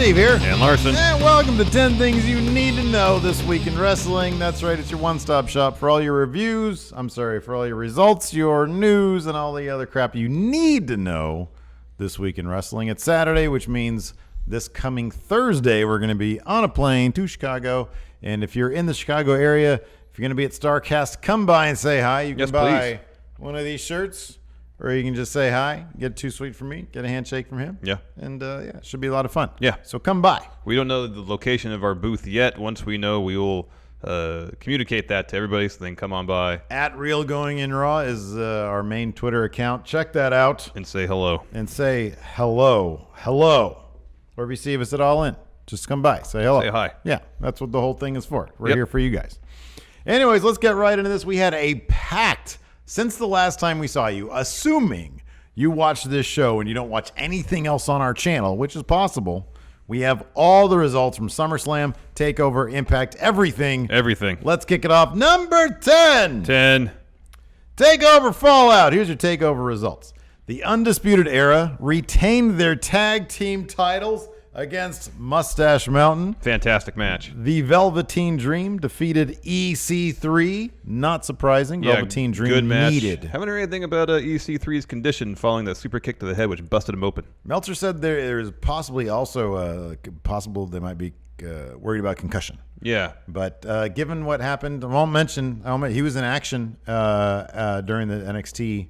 Steve here. And Larson. And welcome to 10 Things You Need to Know This Week in Wrestling. That's right, it's your one-stop shop for all your reviews. For all your results, your news, and all the other crap you need to know this week in wrestling. It's Saturday, which means this coming Thursday, we're going to be on a plane to Chicago. And if you're in the Chicago area, if you're going to be at StarCast, come by and say hi. You can buy one of these shirts. Or you can just say hi, get Too Sweet from me, get a handshake from him. Yeah. And, it should be a lot of fun. Yeah. So come by. We don't know the location of our booth yet. Once we know, we will communicate that to everybody, so then come on by. At Real Going In Raw is our main Twitter account. Check that out. And say hello. And say hello. Hello. Or if you see us at All In, just come by. Say hello. Say hi. Yeah, that's what the whole thing is for. We're here for you guys. Anyways, let's get right into this. We had a packed... Since the last time we saw you, assuming you watched this show and you don't watch anything else on our channel, which is possible, we have all the results from SummerSlam, TakeOver, Impact, everything. Everything. Let's kick it off. Number 10. TakeOver Fallout. Here's your TakeOver results. The Undisputed Era retained their tag team titles against Mustache Mountain. Fantastic match. The Velveteen Dream defeated EC3. Not surprising. Velveteen Dream good match. needed. Haven't heard anything about EC3's condition following that super kick to the head, which busted him open. Meltzer said there's possibly also possible they might be worried about concussion. Yeah. But given what happened, he was in action during the NXT.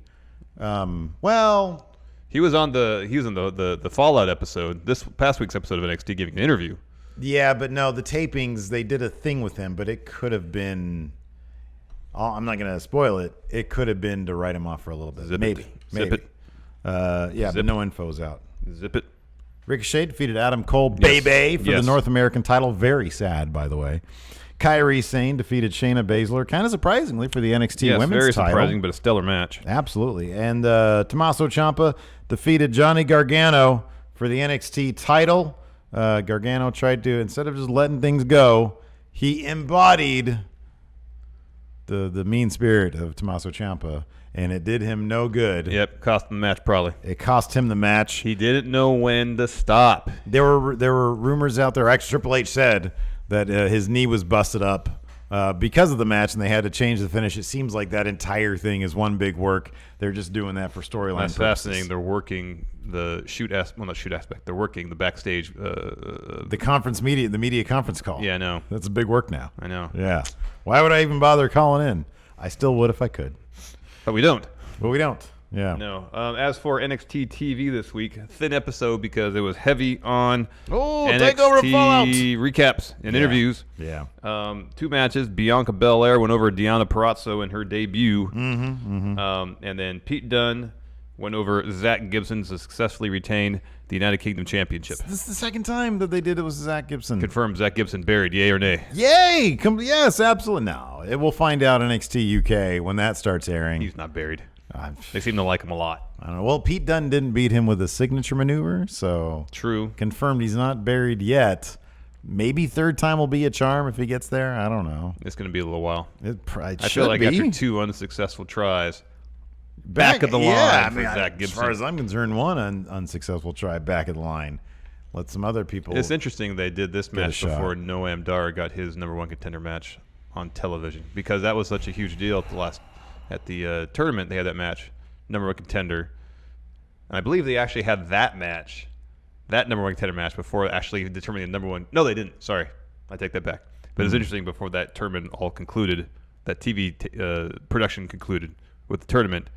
He was on the Fallout episode, this past week's episode of NXT, giving an interview. Yeah, but no, the tapings, they did a thing with him, but it could have been, I'm not going to spoil it, it could have been to write him off for a little bit. Maybe. Zip it. But no info's out. Zip it. Ricochet defeated Adam Cole, for the North American title. Very sad, by the way. Kairi Sane defeated Shayna Baszler, kind of surprisingly, for the NXT Women's very title. surprising, but a stellar match. Absolutely. And Tommaso Ciampa defeated Johnny Gargano for the NXT title. Gargano tried to, instead of just letting things go, he embodied the mean spirit of Tommaso Ciampa, and it did him no good. Yep, cost him the match probably. It cost him the match. He didn't know when to stop. There were rumors out there. Actually, Triple H said that his knee was busted up because of the match, and they had to change the finish. It seems like that entire thing is one big work. They're just doing that for storyline purposes. That's fascinating. They're working the not shoot aspect. They're working the backstage. The media conference call. Yeah, I know. That's a big work now. I know. Yeah. Why would I even bother calling in? I still would if I could. But we don't. Yeah. No. As for NXT TV this week, thin episode because it was heavy on NXT TakeOver Fallout recaps and interviews. Yeah. 2 matches. Bianca Belair went over Deonna Purrazzo in her debut. And then Pete Dunne went over Zach Gibson to successfully retain the United Kingdom Championship. This is the second time that they did it with Zach Gibson. Confirmed Zach Gibson buried, yay or nay? Yay! Yes, absolutely. No, we'll find out NXT UK when that starts airing. He's not buried. They seem to like him a lot. I don't know. Well, Pete Dunne didn't beat him with a signature maneuver, so true. Confirmed he's not buried yet. Maybe third time will be a charm if he gets there. I don't know. It's going to be a little while. I feel like after 2 unsuccessful tries, back of the line for Zach Gibson. As far as I'm concerned, one unsuccessful try back of the line. Let some other people. It's interesting they did this match before Noam Dar got his #1 contender match on television, because that was such a huge deal at the tournament. They had that match, #1 contender, and I believe they actually had that match, that #1 contender match, before actually determining the #1. No, they didn't. Sorry, I take that back. But it's interesting, before that tournament all concluded, that TV production concluded with the tournament,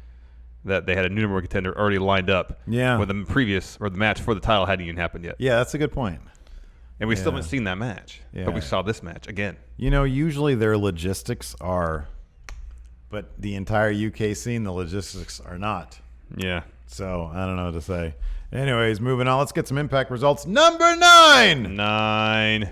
that they had a new #1 contender already lined up. Yeah. When the match for the title hadn't even happened yet. Yeah, that's a good point. And we still haven't seen that match. Yeah. But we saw this match again. Usually their logistics are, but the entire UK scene, the logistics are not. Yeah. So I don't know what to say. Anyways, moving on. Let's get some Impact results. Number 9.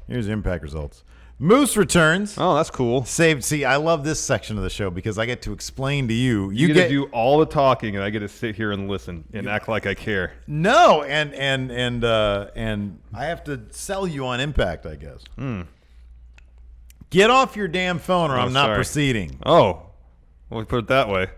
Here's the Impact results. Moose returns. Oh, that's cool. See, I love this section of the show because I get to explain to you. You get to do all the talking, and I get to sit here and listen and act like I care. No, and I have to sell you on Impact, I guess. Get off your damn phone, or I'm not proceeding. Oh, well, we put it that way.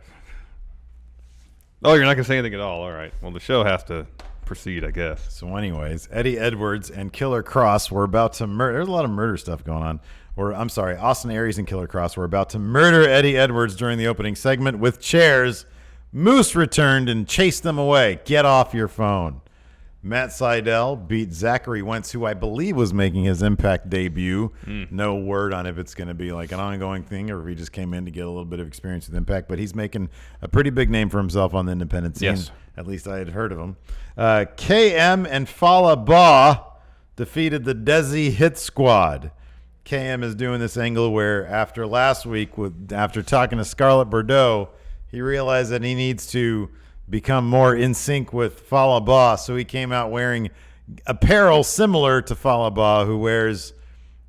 Oh, you're not gonna say anything at all. All right. Well, the show has to proceed, I guess. So anyways, Eddie Edwards and Killer Cross were about to murder. There's a lot of murder stuff going on. Austin Aries and Killer Cross were about to murder Eddie Edwards during the opening segment with chairs. Moose returned and chased them away. Get off your phone. Matt Sydal beat Zachary Wentz, who I believe was making his Impact debut. No word on if it's going to be like an ongoing thing or if he just came in to get a little bit of experience with Impact, but he's making a pretty big name for himself on the independent scene. Yes. At least I had heard of him. KM and Fala Ba defeated the Desi Hit Squad. KM is doing this angle where after last week, after talking to Scarlett Bordeaux, he realized that he needs to become more in sync with Fala Ba, so he came out wearing apparel similar to Fala Ba, who wears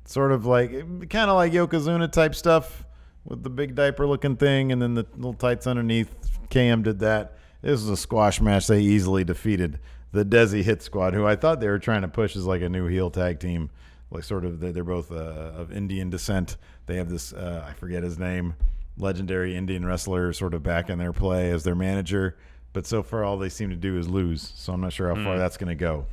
sort of like kind of like Yokozuna type stuff with the big diaper looking thing and then the little tights underneath. KM did that. This was a squash match. They easily defeated the Desi Hit Squad, who I thought they were trying to push as like a new heel tag team. Like sort of, they're both of Indian descent. They have this, I forget his name, legendary Indian wrestler sort of back in their play as their manager. But so far, all they seem to do is lose. So I'm not sure how far that's going to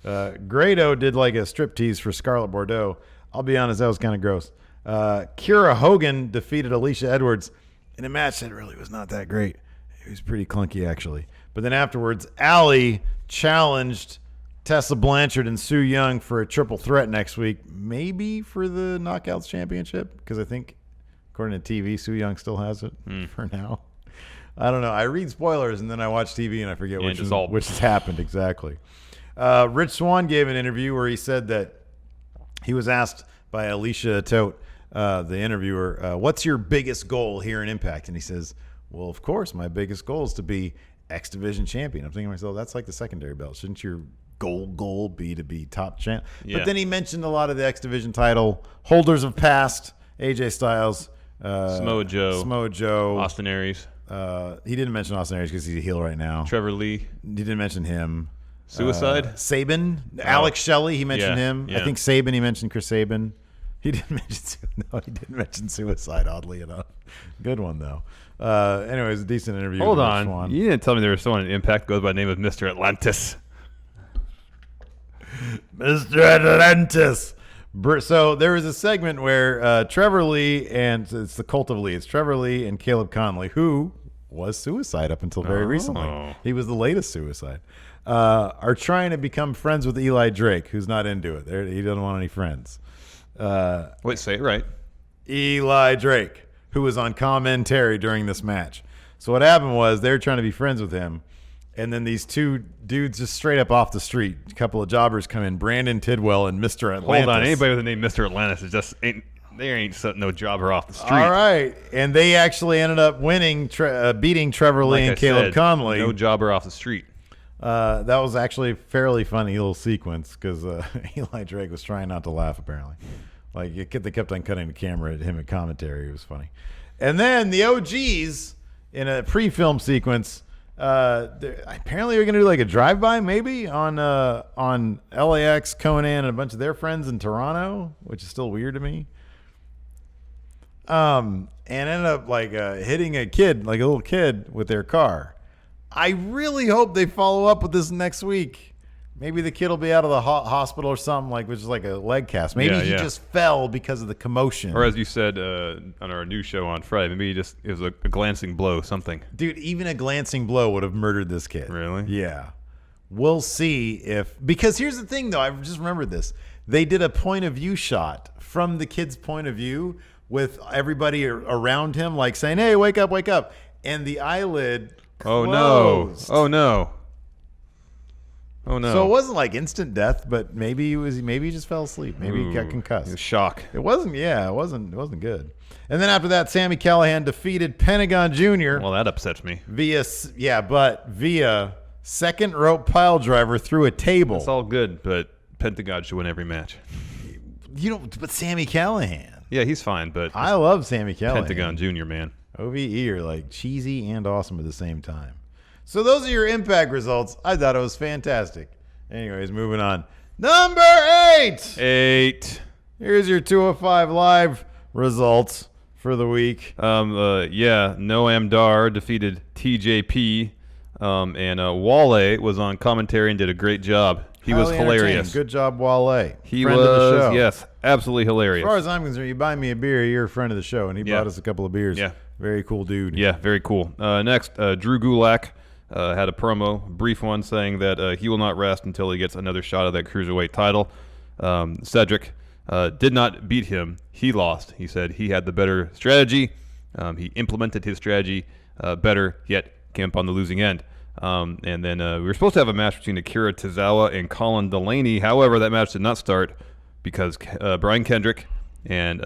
go. Grado did like a striptease for Scarlett Bordeaux. I'll be honest, that was kind of gross. Kira Hogan defeated Alicia Edwards in a match that really was not that great. It was pretty clunky, actually. But then afterwards, Allie challenged Tessa Blanchard and Sue Young for a triple threat next week, maybe for the Knockouts Championship, because I think, according to TV, Sue Young still has it for now. I don't know. I read spoilers, and then I watch TV, and I forget which has happened exactly. Rich Swann gave an interview where he said that he was asked by Alicia Tote, the interviewer, what's your biggest goal here in Impact? And he says, well, of course, my biggest goal is to be X Division champion. I'm thinking to myself, that's like the secondary belt. Shouldn't your goal be to be top champ? Yeah. But then he mentioned a lot of the X Division title holders of past, AJ Styles, Samoa Joe, Austin Aries. He didn't mention Austin Aries because he's a heel right now. Trevor Lee. He didn't mention him. Suicide. Sabin. Alex Shelley. He mentioned him. Yeah. I think Sabin. He mentioned Chris Sabin. He didn't mention Suicide. Oddly enough, good one though. Anyways, a decent interview. Hold on. Swan. You didn't tell me there was someone in Impact goes by the name of Mr. Atlantis. Mr. Atlantis. So there was a segment where Trevor Lee and it's the Cult of Lee. It's Trevor Lee and Caleb Conley, who was Suicide up until very recently. He was the latest Suicide. Are trying to become friends with Eli Drake, who's not into it. He doesn't want any friends. Wait, say it right. Eli Drake, who was on commentary during this match. So what happened was they were trying to be friends with him, and then these two dudes just straight up off the street, a couple of jobbers come in, Brandon Tidwell and Mr. Atlantis. Hold on, anybody with the name Mr. Atlantis is just ain't no jobber off the street. All right, and they actually ended up winning, beating Trevor Lee and Caleb Conley. No jobber off the street. That was actually a fairly funny little sequence because Eli Drake was trying not to laugh, apparently. Like, they kept on cutting the camera at him at commentary. It was funny. And then the OGs, in a pre-film sequence, apparently they're going to do like a drive-by maybe on LAX, Conan, and a bunch of their friends in Toronto, which is still weird to me. And ended up like hitting a kid, like a little kid, with their car. I really hope they follow up with this next week. Maybe the kid will be out of the hospital or something, like which is like a leg cast. Maybe he just fell because of the commotion. Or as you said on our new show on Friday, maybe it was a glancing blow, something. Dude, even a glancing blow would have murdered this kid. Really? Yeah. We'll see because here's the thing, though. I just remembered this. They did a point of view shot from the kid's point of view with everybody around him, like saying, "Hey, wake up, wake up," and the eyelid. Closed. Oh no. So it wasn't like instant death, but maybe he just fell asleep. Maybe he got concussed. It was shock. It wasn't good. And then after that, Sami Callihan defeated Pentagon Jr. Well, that upsets me. via second rope pile driver through a table. It's all good, but Pentagon should win every match. But Sami Callihan. Yeah, he's fine, but I love Sami Callihan. Pentagon Jr., man. OVE are like cheesy and awesome at the same time. So those are your Impact results. I thought it was fantastic. Anyways, moving on. Number 8. Here's your 205 Live results for the week. Noam Dar defeated TJP. And Wale was on commentary and did a great job. He was hilarious. Good job, Wale. He friend was, of the show. yes, absolutely hilarious. As far as I'm concerned, you buy me a beer, you're a friend of the show, and he bought us a couple of beers. Yeah. Very cool dude. Yeah, very cool. Next, Drew Gulak had a promo, brief one, saying that he will not rest until he gets another shot of that cruiserweight title. Cedric did not beat him. He lost. He said he had the better strategy. He implemented his strategy better, yet came up on the losing end. And then we were supposed to have a match between Akira Tozawa and Colin Delaney. However, that match did not start because Brian Kendrick and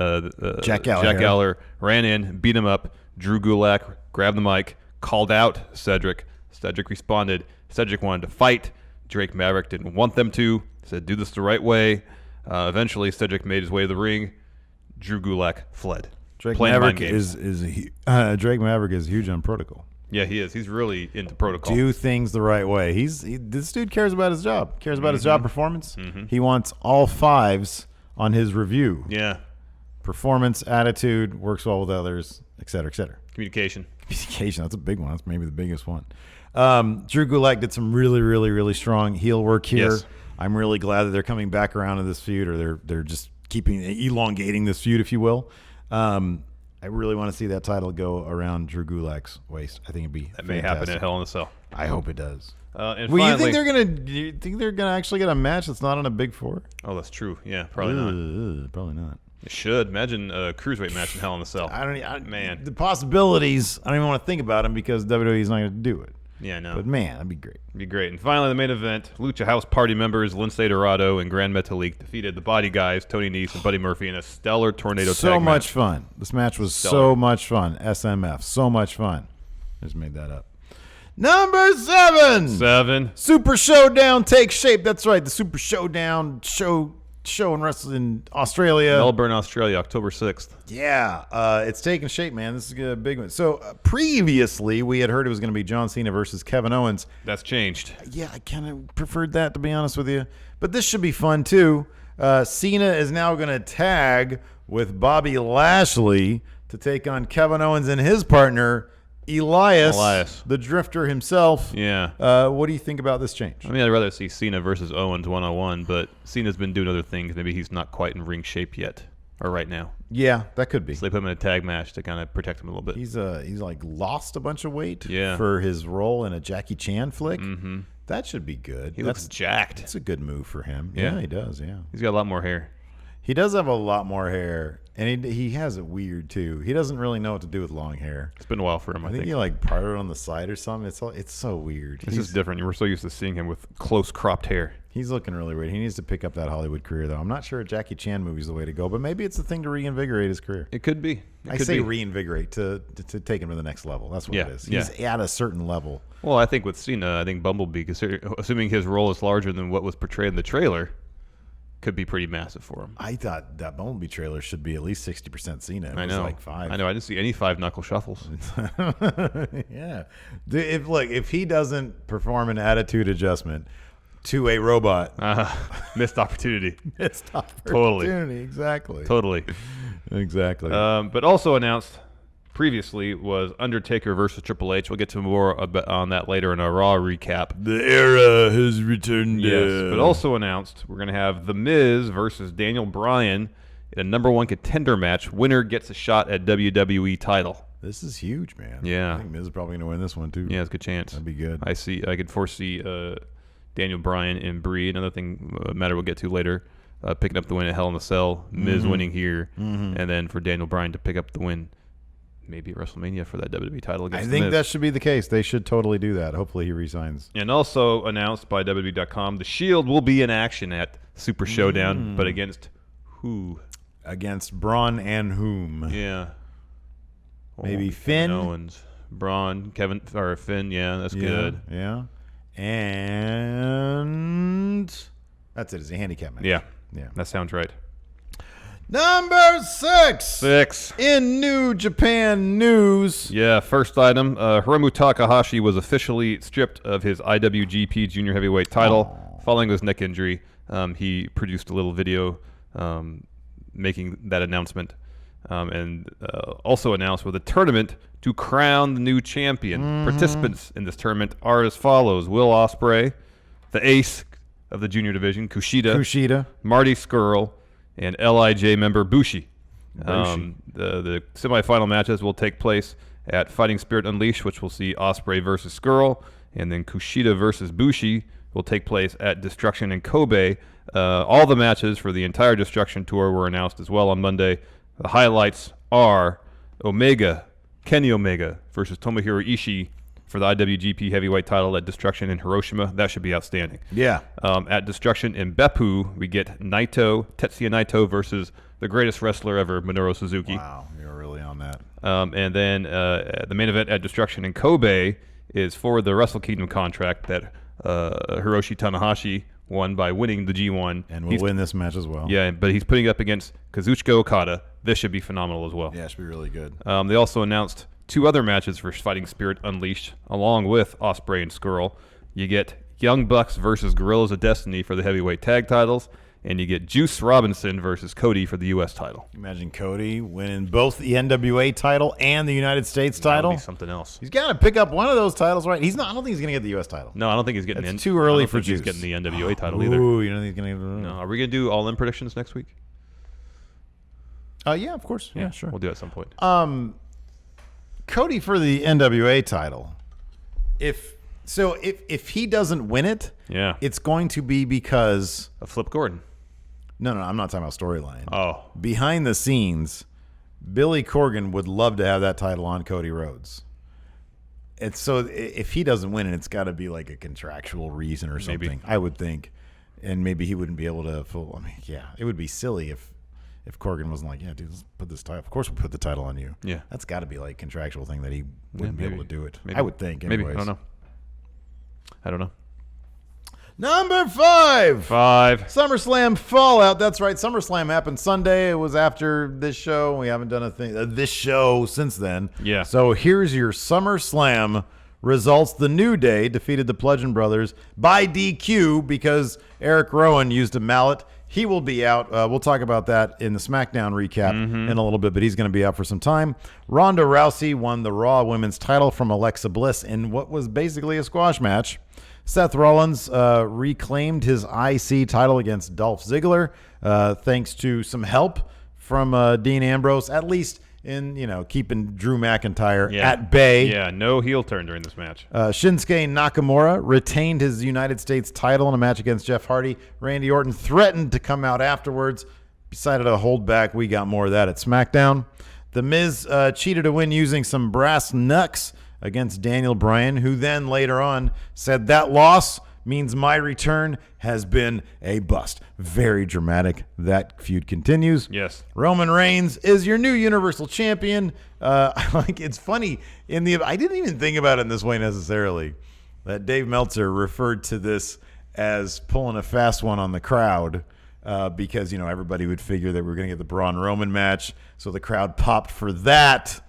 Jack Gallagher ran in, beat him up. Drew Gulak grabbed the mic, called out Cedric. Cedric responded. Cedric wanted to fight. Drake Maverick didn't want them to. Said, do this the right way. Eventually, Cedric made his way to the ring. Drew Gulak fled. Drake Maverick is huge on protocol. Yeah, he is. He's really into protocol. Do things the right way. This dude cares about his job. Cares about his job performance. He wants all 5s on his review. Yeah. Performance, attitude, works well with others, et cetera, et cetera. Communication. That's a big one. That's maybe the biggest one. Drew Gulak did some really, really, really strong heel work here. Yes. I'm really glad that they're coming back around to this feud, or they're just elongating this feud, if you will. I really want to see that title go around Drew Gulak's waist. I think it'd be that may happen at Hell in a Cell. I hope it does. And well, finally, do you think they're gonna actually get a match that's not on a Big Four? Oh, that's true. Yeah, probably not. Probably not. It should. Imagine a cruiserweight match in Hell in a Cell. Man, the possibilities. I don't even want to think about them because WWE's not going to do it. Yeah, I know. But man, that'd be great. It'd be great. And finally, the main event: Lucha House Party members Lince Dorado and Grand Metalik defeated the Body Guys, Tony Nese and Buddy Murphy, in a stellar tornado tag match. So much fun. This match was so much fun. SMF, so much fun. I just made that up. Number 7. Super Showdown takes shape. That's right. The Super Showdown show and wrestling in Australia. Melbourne, Australia, October 6th. Yeah, it's taking shape, man. This is a big one. So previously, we had heard it was going to be John Cena versus Kevin Owens. That's changed. Yeah, I kind of preferred that, to be honest with you. But this should be fun, too. Cena is now going to tag with Bobby Lashley to take on Kevin Owens and his partner, Elias, the Drifter himself. Yeah. What do you think about this change? I mean, I'd rather see Cena versus Owens one-on-one, but Cena's been doing other things. Maybe he's not quite in ring shape yet, or right now. Yeah, that could be. So they put him in a tag match to kind of protect him a little bit. He's like lost a bunch of weight Yeah. for his role in a Jackie Chan flick. Mm-hmm. That should be good. He looks jacked. That's a good move for him. Yeah. Yeah, he does, yeah. He's got a lot more hair. He does have a lot more hair, and he has it weird, too. He doesn't really know what to do with long hair. It's been a while for him, I think. He like parted on the side or something. It's so weird. It's just different. We're so used to seeing him with close cropped hair. He's looking really weird. He needs to pick up that Hollywood career, though. I'm not sure a Jackie Chan movie is the way to go, but maybe it's the thing to reinvigorate his career. It could be. I say reinvigorate to take him to the next level. That's what it is. He's at a certain level. Well, I think with Cena, I think Bumblebee, assuming his role is larger than what was portrayed in the trailer, could be pretty massive for him. I thought that Bumblebee trailer should be at least 60% Cena. It I was know. like 5. I know. I didn't see any 5-knuckle shuffles. Yeah. If he doesn't perform an attitude adjustment to a robot. Missed opportunity. Missed opportunity. Totally. Exactly. Totally. Exactly. But also announced previously was Undertaker versus Triple H. We'll get to more on that later in our Raw recap. The era has returned. Yes, but also announced we're going to have The Miz versus Daniel Bryan in a number 1 contender match. Winner gets a shot at WWE title. This is huge, man. Yeah. I think Miz is probably going to win this one, too. Yeah, it's a good chance. That'd be good. I could foresee Daniel Bryan and Brie. Another thing Matter we'll get to later, picking up the win at Hell in a Cell. Miz winning here, and then for Daniel Bryan to pick up the win maybe at WrestleMania for that WWE title against I think Miz. that should be the case. They should totally do that. Hopefully he resigns. And also announced by WWE.com, the Shield will be in action at Super Showdown, but against who? Against Braun and whom? Yeah. Maybe Finn? Owens. Braun, Finn, yeah, that's good. Yeah. And that's it. It's a handicap match. Yeah. Yeah. That sounds right. Number 6. In New Japan news. Yeah, first item. Hiromu Takahashi was officially stripped of his IWGP Junior Heavyweight title following his neck injury. He produced a little video making that announcement. and also announced with a tournament to crown the new champion. Participants in this tournament are as follows: Will Ospreay, the ace of the junior division, Kushida, Marty Scurll, and LIJ member Bushi. The semifinal matches will take place at Fighting Spirit Unleashed, which will see Ospreay versus Scurll, and then Kushida versus Bushi will take place at Destruction in Kobe. All the matches for the entire Destruction tour were announced as well on Monday. The highlights are Kenny Omega versus Tomohiro Ishii for the IWGP Heavyweight title at Destruction in Hiroshima. That should be outstanding. Yeah. At Destruction in Beppu, we get Tetsuya Naito versus the greatest wrestler ever, Minoru Suzuki. Wow, you're really on that. And then the main event at Destruction in Kobe is for the Wrestle Kingdom contract that Hiroshi Tanahashi won by winning the G1. And will win this match as well. Yeah, but he's putting it up against Kazuchika Okada. This should be phenomenal as well. Yeah, it should be really good. They also announced 2 other matches for Fighting Spirit Unleashed, along with Ospreay and Scurll. You get Young Bucks versus Guerrillas of Destiny for the heavyweight tag titles, and you get Juice Robinson versus Cody for the U.S. title. Imagine Cody winning both the NWA title and the United States title. That would be something else. He's got to pick up one of those titles, right? He's not. I don't think he's going to get the U.S. title. No, I don't think he's getting. It's too early for Juice. He's getting the NWA title either. Ooh, you don't think he's going to? No. Are we going to do all-in predictions next week? Yeah, of course. Yeah, sure. We'll do it at some point. Cody for the NWA title. If he doesn't win it, it's going to be because of Flip Gordon. No, I'm not talking about storyline. Oh. Behind the scenes, Billy Corgan would love to have that title on Cody Rhodes. And so if he doesn't win it, it's got to be like a contractual reason or something, maybe. I would think. And maybe he wouldn't be able to it would be silly if Corgan wasn't like, yeah, dude, let's put this title. Of course we'll put the title on you. Yeah. That's got to be like a contractual thing that he wouldn't be able to do it. Maybe. I would think anyways. Maybe. I don't know. Number 5. 5. SummerSlam Fallout. That's right. SummerSlam happened Sunday. It was after this show. We haven't done this show since then. Yeah. So here's your SummerSlam results. The New Day defeated the Bludgeon Brothers by DQ because Eric Rowan used a mallet. He will be out. We'll talk about that in the Smackdown recap in a little bit, but he's going to be out for some time. Ronda Rousey won the Raw Women's title from Alexa Bliss in what was basically a squash match. Seth Rollins reclaimed his IC title against Dolph Ziggler thanks to some help from Dean Ambrose, at least in keeping Drew McIntyre at bay. Yeah, no heel turn during this match. Shinsuke Nakamura retained his United States title in a match against Jeff Hardy. Randy Orton threatened to come out afterwards, decided to hold back. We got more of that at SmackDown. The Miz cheated to win using some brass knucks against Daniel Bryan, who then later on said that loss means my return has been a bust. Very dramatic. That feud continues. Yes. Roman Reigns is your new Universal Champion. It's funny I didn't even think about it in this way necessarily, that Dave Meltzer referred to this as pulling a fast one on the crowd. Because everybody would figure that we were going to get the Braun Roman match, so the crowd popped for that,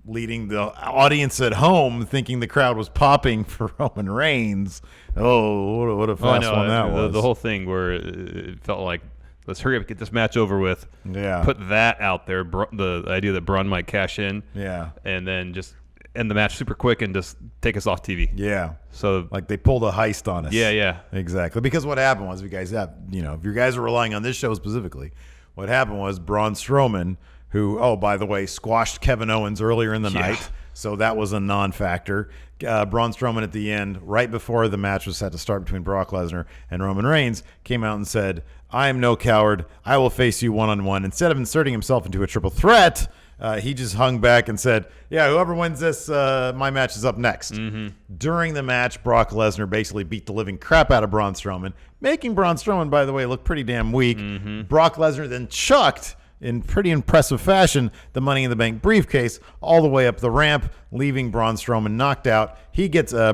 leading the audience at home thinking the crowd was popping for Roman Reigns. Oh, what a fast one that was. The whole thing where it felt like, let's hurry up, get this match over with. Yeah. Put that out there, the idea that Braun might cash in. Yeah. And then just end the match super quick and just take us off TV. Yeah. So like they pulled a heist on us. Yeah. Exactly. Because what happened was, if you guys are relying on this show specifically, what happened was Braun Strowman, who, by the way, squashed Kevin Owens earlier in the night. So that was a non-factor. Braun Strowman at the end, right before the match was set to start between Brock Lesnar and Roman Reigns, came out and said, I am no coward. I will face you one-on-one. Instead of inserting himself into a triple threat, he just hung back and said, yeah, whoever wins this, my match is up next. Mm-hmm. During the match, Brock Lesnar basically beat the living crap out of Braun Strowman, making Braun Strowman, by the way, look pretty damn weak. Mm-hmm. Brock Lesnar then chucked, in pretty impressive fashion, the Money in the Bank briefcase all the way up the ramp, leaving Braun Strowman knocked out.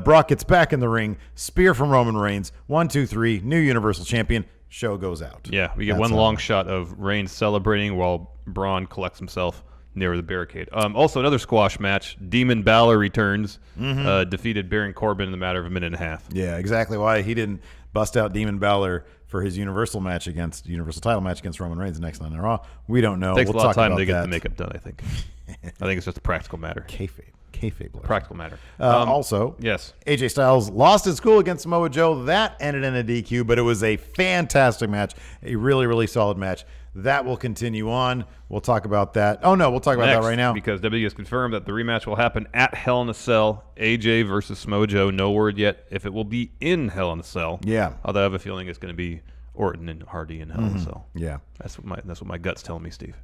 Brock gets back in the ring, spear from Roman Reigns, 1, 2, 3, new Universal Champion. Show goes out. Yeah, we get one long shot of Reigns celebrating while Braun collects himself near the barricade. Also, another squash match. Demon Balor returns, defeated Baron Corbin in the matter of a minute and a half. Yeah, exactly why he didn't bust out Demon Balor for his Universal title match against Roman Reigns the next night on Raw. We don't know. Takes a lot of time to get the makeup done, I think. I think it's just a practical matter. Kayfabe. Practical matter. Also, yes, AJ Styles lost his cool against Samoa Joe. That ended in a DQ, but it was a fantastic match, a really, really solid match. That will continue on. We'll talk about that. Oh, no, we'll talk about that right now. Because WWE has confirmed that the rematch will happen at Hell in a Cell. AJ versus Samoa Joe. No word yet if it will be in Hell in a Cell. Yeah. Although I have a feeling it's going to be Orton and Hardy in Hell in a Cell. Yeah. That's what my gut's telling me, Steve.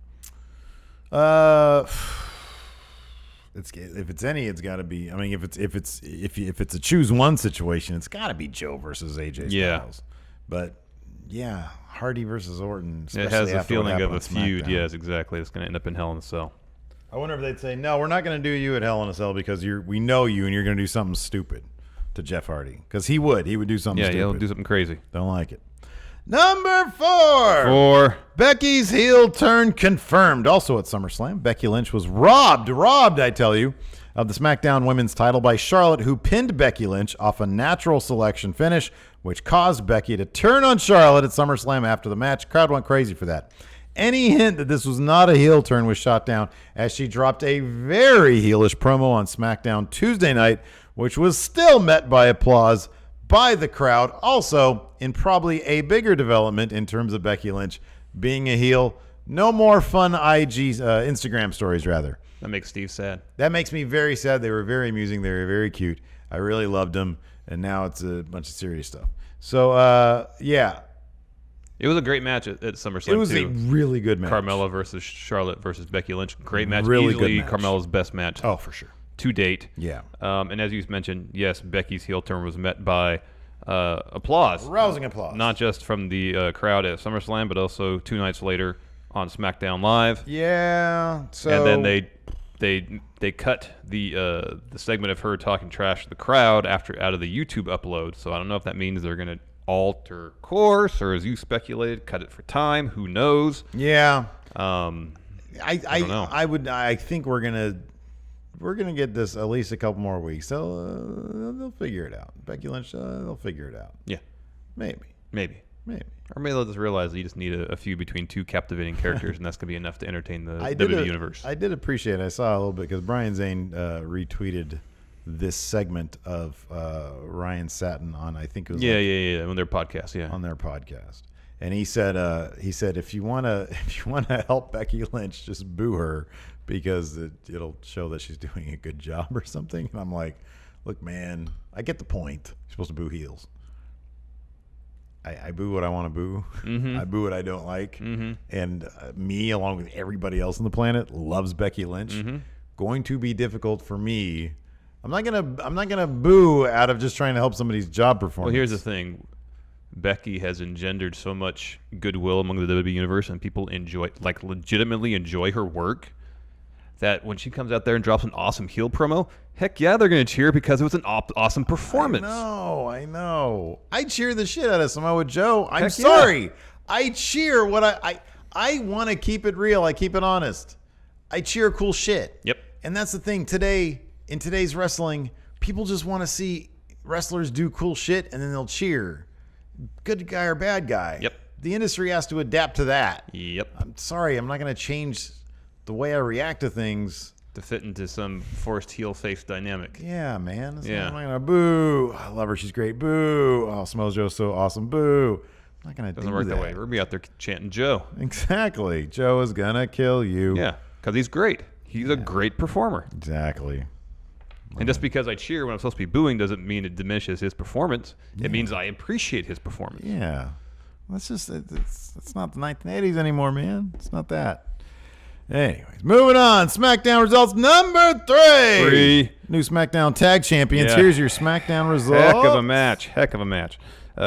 If it's any, it's got to be. I mean, if it's a choose one situation, it's got to be Joe versus AJ Styles. Yeah. But yeah, Hardy versus Orton. It has a feeling of a feud. Yes, exactly. It's going to end up in Hell in a Cell. I wonder if they'd say, no, we're not going to do you at Hell in a Cell because we know you and you're going to do something stupid to Jeff Hardy, because he would do something stupid. Yeah, he'll do something crazy. Don't like it. Number 4. Becky's heel turn confirmed. Also at SummerSlam, Becky Lynch was robbed, I tell you, of the SmackDown Women's title by Charlotte, who pinned Becky Lynch off a natural selection finish, which caused Becky to turn on Charlotte at SummerSlam after the match. Crowd went crazy for that. Any hint that this was not a heel turn was shot down as she dropped a very heelish promo on SmackDown Tuesday night, which was still met by applause by the crowd. Also, in probably a bigger development in terms of Becky Lynch being a heel, no more fun Instagram stories, rather. That makes Steve sad. That makes me very sad. They were very amusing. They were very cute. I really loved them, and now it's a bunch of serious stuff. So, yeah. It was a great match at SummerSlam, It was a really good match. Carmella versus Charlotte versus Becky Lynch. Great match. Really Easily good match. Carmella's best match. Oh, for sure. To date. Yeah. And as you mentioned, yes, Becky's heel turn was met by applause. Rousing applause. Not just from the crowd at SummerSlam, but also 2 nights later on SmackDown Live. Yeah. So. And then they cut the segment of her talking trash to the crowd out of the YouTube upload. So I don't know if that means they're going to alter course, or as you speculated, cut it for time. Who knows? Yeah. I don't know. I think we're gonna get this at least a couple more weeks. They'll figure it out. Becky Lynch, they'll figure it out. Yeah. Maybe. Or maybe they'll just realize that you just need a few between 2 captivating characters, and that's going to be enough to entertain the WWE Universe. I did appreciate it. I saw a little bit because Brian Zane retweeted this segment of Ryan Satin on, I think it was on their podcast, on their podcast, and he said if you want to help Becky Lynch, just boo her because it'll show that she's doing a good job or something. And I'm like, look, man, I get the point. You're supposed to boo heels. I boo what I want to boo. Mm-hmm. I boo what I don't like. Mm-hmm. And me, along with everybody else on the planet, loves Becky Lynch. Mm-hmm. Going to be difficult for me. I'm not gonna boo out of just trying to help somebody's job performance. Well, here's the thing. Becky has engendered so much goodwill among the WWE Universe, and people legitimately enjoy her work, that when she comes out there and drops an awesome heel promo, heck yeah, they're going to cheer because it was an awesome performance. I know. I cheer the shit out of Samoa Joe. I'm sorry. Yeah. I cheer what I want to keep it real. I keep it honest. I cheer cool shit. Yep. And that's the thing. In today's wrestling, people just want to see wrestlers do cool shit, and then they'll cheer. Good guy or bad guy. Yep. The industry has to adapt to that. Yep. I'm sorry. I'm not going to change the way I react to things to fit into some forced heel face dynamic. Yeah, man. I'm not gonna boo. I love her. She's great. Boo. Oh, Samoa Joe's so awesome. Boo. I'm not gonna do that. Doesn't work that way. We're gonna be out there chanting Joe. Exactly. Joe is gonna kill you. Yeah, because he's great. He's a great performer. Exactly. And just because I cheer when I'm supposed to be booing doesn't mean it diminishes his performance. Yeah. It means I appreciate his performance. Yeah. That's just it's not the 1980s anymore, man. It's not that. Anyways, moving on. SmackDown results number 3. New SmackDown Tag Champions. Yeah. Here's your SmackDown results. Heck of a match.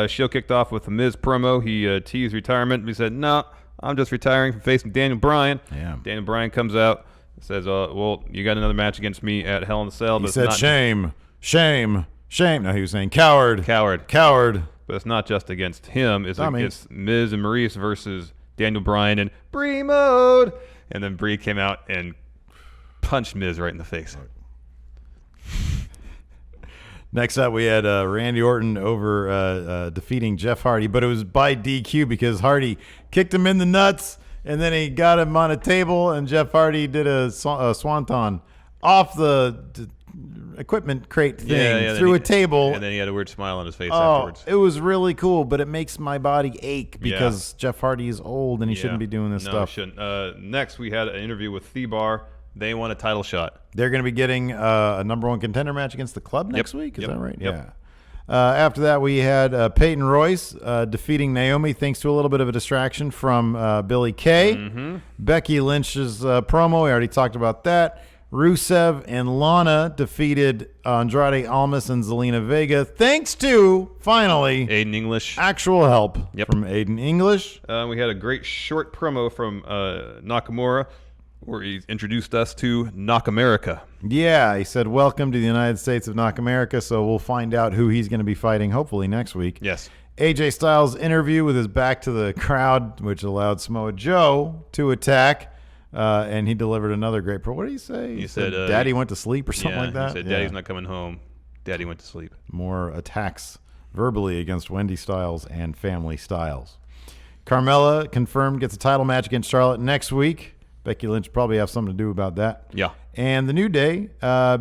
Show kicked off with the Miz promo. He teased retirement. He said, "No, I'm just retiring from facing Daniel Bryan." Yeah. Daniel Bryan comes out, says, "Well, you got another match against me at Hell in a Cell." He said, "Shame. No, he was saying coward. But it's not just against him. It's Miz and Maurice versus Daniel Bryan and Brie Mode. And then Brie came out and punched Miz right in the face. Next up, we had Randy Orton over defeating Jeff Hardy, but it was by DQ because Hardy kicked him in the nuts, and then he got him on a table, and Jeff Hardy did a swanton off the equipment crate thing through a table. And then he had a weird smile on his face afterwards. It was really cool, but it makes my body ache because Jeff Hardy is old and he shouldn't be doing this stuff. He shouldn't. Next, we had an interview with Thebar. They won a title shot. They're going to be getting a number one contender match against the Club next week. Is that right? Yep. Yeah. After that, we had Peyton Royce defeating Naomi thanks to a little bit of a distraction from Billie Kay. Mm-hmm. Becky Lynch's promo. We already talked about that. Rusev and Lana defeated Andrade Almas and Zelina Vega thanks to, finally, Aiden English. Actual help from Aiden English. We had a great short promo from Nakamura where he introduced us to Knock America. Yeah, he said, welcome to the United States of Knock America, so we'll find out who he's going to be fighting hopefully next week. Yes. AJ Styles' interview with his back to the crowd, which allowed Samoa Joe to attack, and he delivered another great promo. What did he say? He said Daddy went to sleep or something like that? He said, Daddy's not coming home. Daddy went to sleep. More attacks verbally against Wendy Styles and Family Styles. Carmella confirmed gets a title match against Charlotte next week. Becky Lynch probably have something to do about that. Yeah. And the New Day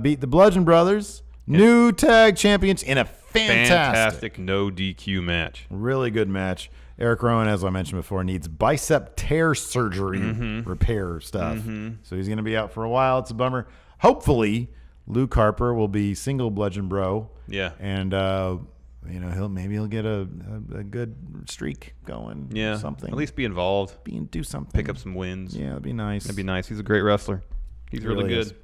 beat the Bludgeon Brothers, new tag champions, in a fantastic no DQ match. Really good match. Eric Rowan, as I mentioned before, needs bicep tear surgery repair stuff. So he's going to be out for a while. It's a bummer. Hopefully, Luke Harper will be single Bludgeon Bro. Yeah. And he'll get a good streak going. Yeah, something. At least be involved. Do something. Pick up some wins. Yeah, that'd be nice. That'd be nice. He's a great wrestler. He's really good. Is.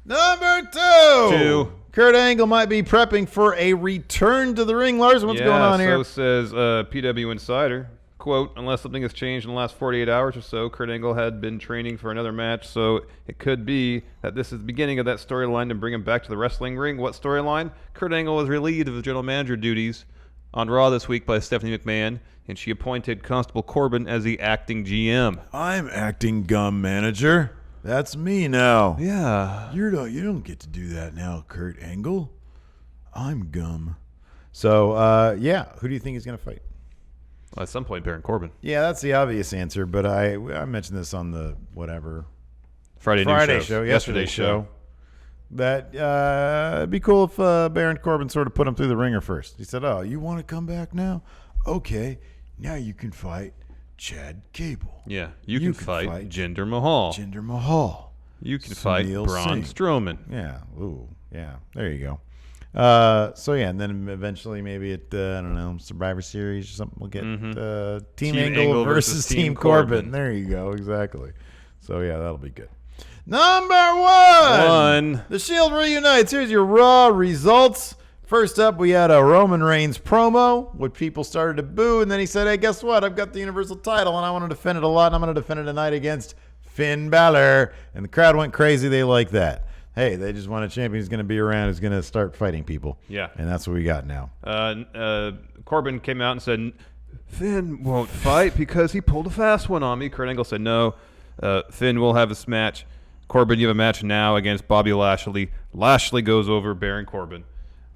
Number two. Kurt Angle might be prepping for a return to the ring. Larson, what's going on here? So says PW Insider. Quote, unless something has changed in the last 48 hours or so, Kurt Angle had been training for another match, so it could be that this is the beginning of that storyline to bring him back to the wrestling ring. What storyline? Kurt Angle was relieved of his general manager duties on Raw this week by Stephanie McMahon, and she appointed Constable Corbin as the acting GM. I'm acting gum manager. That's me now. Yeah. You don't get to do that now, Kurt Angle. I'm gum. So, who do you think is going to fight? Well, at some point, Baron Corbin. Yeah, that's the obvious answer, but I mentioned this on the Friday show, yesterday's show. That it'd be cool if Baron Corbin sort of put him through the ringer first. He said, "Oh, you want to come back now? Okay, now you can fight Chad Gable. Yeah, you can fight Jinder Mahal. You can fight Braun Strowman. Yeah, ooh, yeah. There you go. And then eventually maybe at Survivor Series or something, we'll get Team Angle versus Team Corbin. There you go, exactly. So yeah, that'll be good. Number one. The Shield reunites. Here's your Raw results. First up, we had a Roman Reigns promo, which people started to boo, and then he said, hey, guess what? I've got the Universal title, and I want to defend it a lot, and I'm going to defend it tonight against Finn Balor. And the crowd went crazy. They like that. Hey, they just want a champion who's going to be around, who's going to start fighting people. Yeah. And that's what we got now. Corbin came out and said, Finn won't fight because he pulled a fast one on me. Kurt Angle said, no, Finn will have this match. Corbin, you have a match now against Bobby Lashley. Lashley goes over Baron Corbin.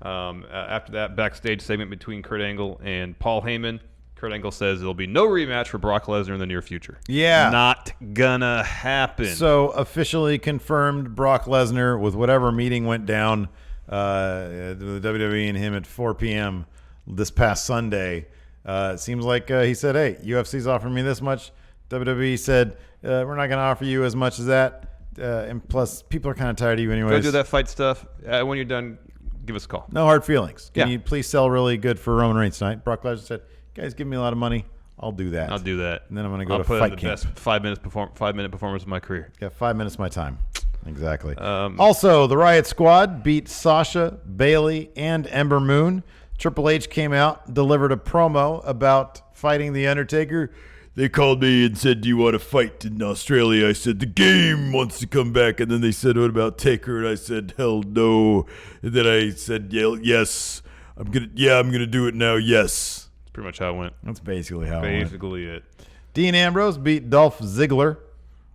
After that backstage segment between Kurt Angle and Paul Heyman, Kurt Angle says there'll be no rematch for Brock Lesnar in the near future. Yeah. Not gonna happen. So officially confirmed Brock Lesnar with whatever meeting went down the WWE and him at 4 p.m. this past Sunday. It seems like he said, hey, UFC's offering me this much. WWE said, we're not going to offer you as much as that. And plus, people are kind of tired of you anyways. Go do that fight stuff. When you're done, give us a call. No hard feelings. Can you please sell really good for Roman Reigns tonight? Brock Lesnar said, guys, give me a lot of money. I'll do that. I'll do that. And then I'm going to go to put fight in the camp. best 5-minute performance of my career. Yeah, 5 minutes of my time. Exactly. Also, the Riot Squad beat Sasha, Bayley, and Ember Moon. Triple H came out, delivered a promo about fighting The Undertaker. They called me and said, do you want to fight in Australia? I said, the game wants to come back. And then they said, what about Taker? And I said, hell no. And then I said, yes, I'm gonna do it now, yes. That's pretty much how it went. That's basically how it went. Basically it. Dean Ambrose beat Dolph Ziggler.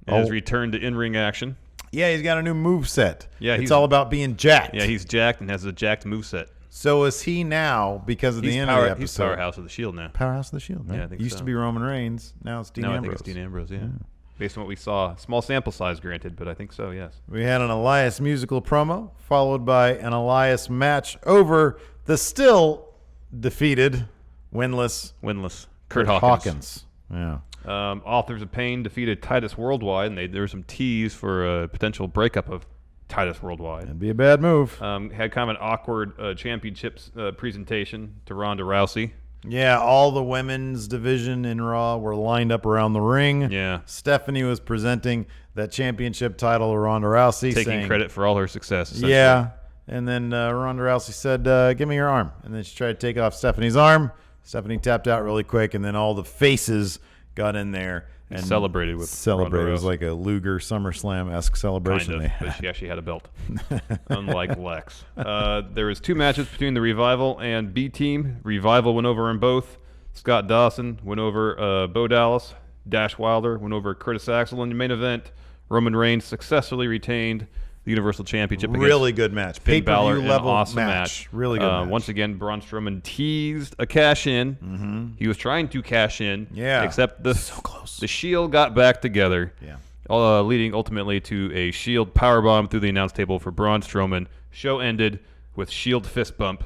And his return to in-ring action. Yeah, he's got a new moveset. Yeah, it's all about being jacked. Yeah, he's jacked and has a jacked moveset. So is he now because of the end of the episode? He's Powerhouse of the Shield now. Powerhouse of the Shield, right? Yeah, I think Used to be Roman Reigns. Now it's Dean Ambrose. I think it's Dean Ambrose, yeah. Based on what we saw. Small sample size, granted, but I think so, yes. We had an Elias musical promo, followed by an Elias match over the still defeated, winless Kurt Hawkins. Yeah. Authors of Pain defeated Titus Worldwide, and there was some tease for a potential breakup of Titus Worldwide. That'd be a bad move. Had kind of an awkward championships presentation to Ronda Rousey. Yeah, all the women's division in Raw were lined up around the ring. Yeah. Stephanie was presenting that championship title to Ronda Rousey. Taking credit for all her success. Yeah. And then Ronda Rousey said, give me your arm. And then she tried to take off Stephanie's arm. Stephanie tapped out really quick, and then all the faces got in there. And celebrated with Celebrated. It was like a Luger SummerSlam-esque celebration. Kind of, but she actually had a belt, unlike Lex. There was 2 matches between the Revival and B-Team. Revival went over in both. Scott Dawson went over Bo Dallas. Dash Wilder went over Curtis Axel in the main event. Roman Reigns successfully retained the Universal Championship. Really good match. Finn Balor, level awesome match. Really good match. Once again, Braun Strowman teased a cash-in. Mm-hmm. He was trying to cash in. Yeah. Except so close. The Shield got back together. Yeah. Leading ultimately to a Shield powerbomb through the announce table for Braun Strowman. Show ended with Shield fist bump.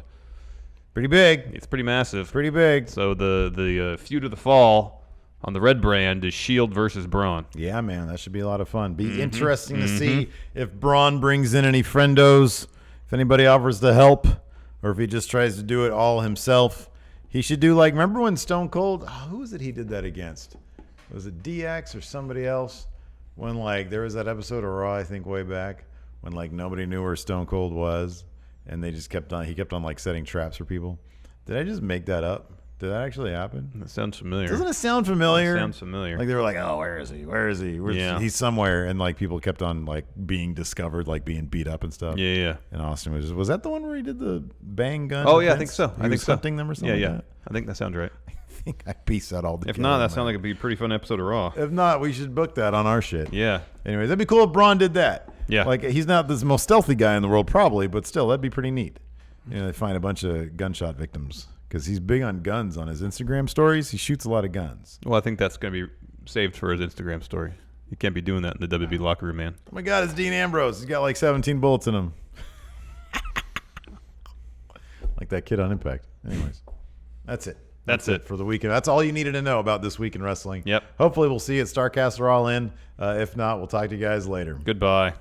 Pretty big. It's pretty massive. Pretty big. So the feud of the fall on the red brand is Shield versus Braun. Yeah, man, that should be a lot of fun. Be interesting to see if Braun brings in any friendos, if anybody offers to help, or if he just tries to do it all himself. He should do like, remember when Stone Cold, who was it he did that against? Was it DX or somebody else? When like there was that episode of Raw, I think way back, when like nobody knew where Stone Cold was, and he kept on like setting traps for people. Did I just make that up? Did that actually happen? That sounds familiar. Doesn't it sound familiar? It sounds familiar. Like they were like, "Oh, where is he? Where is he? He's somewhere." And like people kept on like being discovered, like being beat up and stuff. Yeah, yeah. And Austin was that the one where he did the bang gun? Oh yeah, I think so. I think hunting them or something. Yeah, yeah. Like that? I think that sounds right. I think I pieced that all together. If not, that sounds like it'd be a pretty fun episode of Raw. If not, we should book that on our shit. Yeah. Anyways, that'd be cool if Braun did that. Yeah. Like he's not the most stealthy guy in the world, probably, but still, that'd be pretty neat. You know, they find a bunch of gunshot victims. Because he's big on guns on his Instagram stories. He shoots a lot of guns. Well, I think that's going to be saved for his Instagram story. You can't be doing that in the WWE locker room, man. Oh, my God, it's Dean Ambrose. He's got like 17 bullets in him. Like that kid on Impact. Anyways, that's it. That's it for the weekend. That's all you needed to know about this week in wrestling. Yep. Hopefully we'll see you at Starcast or All In. If not, we'll talk to you guys later. Goodbye.